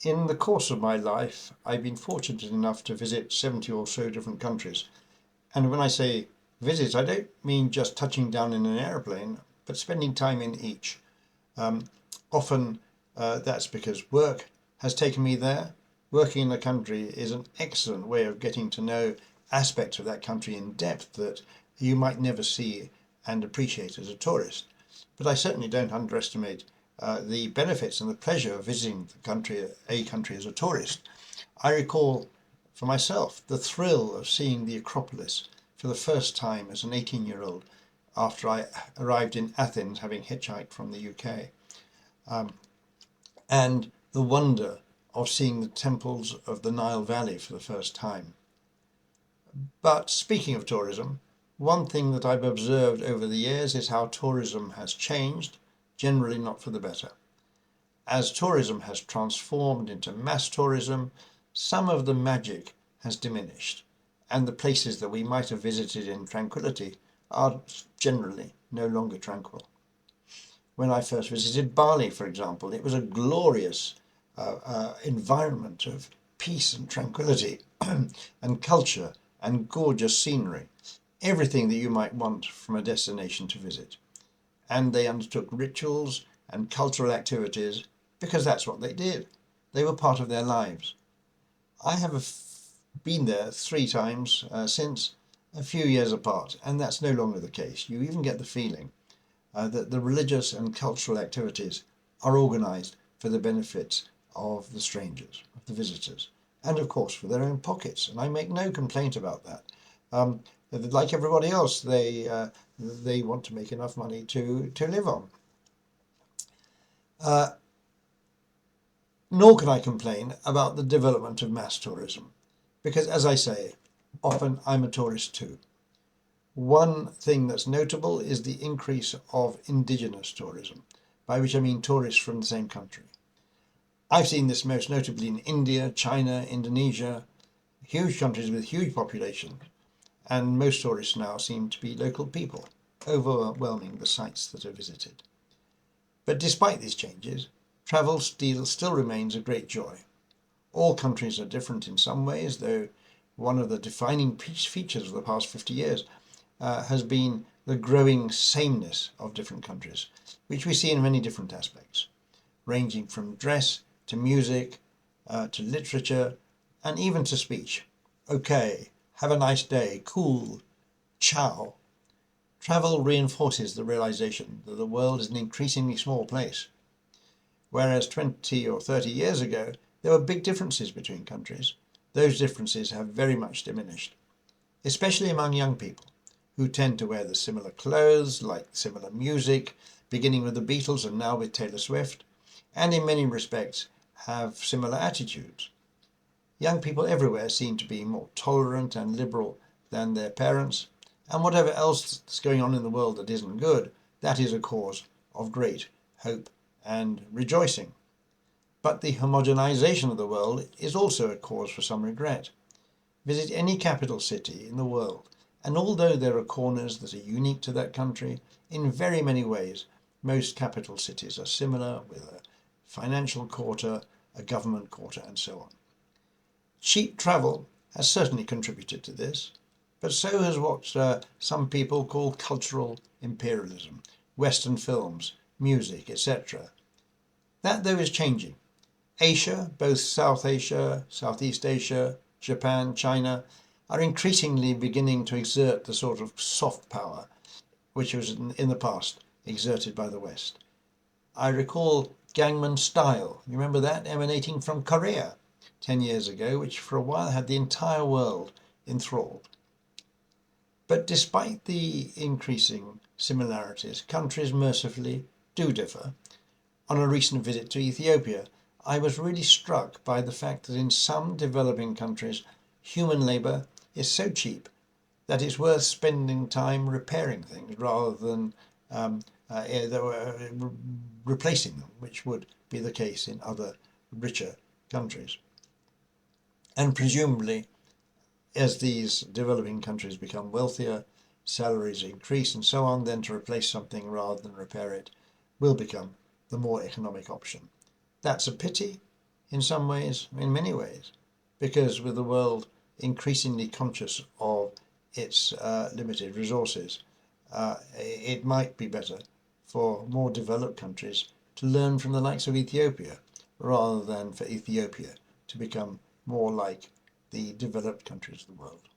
In the course of my life, I've been fortunate enough to visit 70 or so different countries. And when I say visit, I don't mean just touching down in an aeroplane, but spending time in each. Um, Often that's because work has taken me there. Working in a country is an excellent way of getting to know aspects of that country in depth that you might never see and appreciate as a tourist. But I certainly don't underestimate the benefits and the pleasure of visiting a country as a tourist. I recall for myself the thrill of seeing the Acropolis for the first time as an 18-year-old after I arrived in Athens, having hitchhiked from the UK, and the wonder of seeing the temples of the Nile Valley for the first time. But speaking of tourism, one thing that I've observed over the years is how tourism has changed, generally not for the better. As tourism has transformed into mass tourism, some of the magic has diminished, and the places that we might have visited in tranquility are generally no longer tranquil. When I first visited Bali, for example, it was a glorious environment of peace and tranquility and culture and gorgeous scenery, everything that you might want from a destination to visit. And they undertook rituals and cultural activities because that's what they did. They were part of their lives. I have been there 3 times since, a few years apart, and that's no longer the case. You even get the feeling that the religious and cultural activities are organised for the benefit of the strangers, of the visitors, and of course for their own pockets. And I make no complaint about that. Like everybody else, they want to make enough money to live on. Nor can I complain about the development of mass tourism, because as I say, often I'm a tourist too. One thing that's notable is the increase of indigenous tourism, by which I mean tourists from the same country. I've seen this most notably in India, China, Indonesia, huge countries with huge populations, and most tourists now seem to be local people, overwhelming the sites that are visited. But despite these changes, travel still remains a great joy. All countries are different in some ways, though one of the defining features of the past 50 years has been the growing sameness of different countries, which we see in many different aspects, ranging from dress to music to literature and even to speech. Okay, have a nice day, cool, ciao. Travel reinforces the realization that the world is an increasingly small place. Whereas 20 or 30 years ago, there were big differences between countries. Those differences have very much diminished, especially among young people, who tend to wear the similar clothes, like similar music, beginning with the Beatles and now with Taylor Swift, and in many respects have similar attitudes. Young people everywhere seem to be more tolerant and liberal than their parents, and whatever else is going on in the world that isn't good, that is a cause of great hope and rejoicing. But the homogenization of the world is also a cause for some regret. Visit any capital city in the world, and although there are corners that are unique to that country, in very many ways, most capital cities are similar, with a financial quarter, a government quarter, and so on. Cheap travel has certainly contributed to this, but so has what some people call cultural imperialism, Western films, music, etc. That, though, is changing. Asia, both South Asia, Southeast Asia, Japan, China, are increasingly beginning to exert the sort of soft power which was in the past exerted by the West. I recall Gangnam Style, you remember that, emanating from Korea 10 years ago, which for a while had the entire world enthralled. But despite the increasing similarities, countries mercifully do differ. On a recent visit to Ethiopia, I was really struck by the fact that in some developing countries, human labour is so cheap that it's worth spending time repairing things rather than replacing them, which would be the case in other richer countries. And presumably, as these developing countries become wealthier, salaries increase and so on, then to replace something rather than repair it will become the more economic option. That's a pity, in some ways, in many ways, because with the world increasingly conscious of its limited resources, it might be better for more developed countries to learn from the likes of Ethiopia rather than for Ethiopia to become more like the developed countries of the world.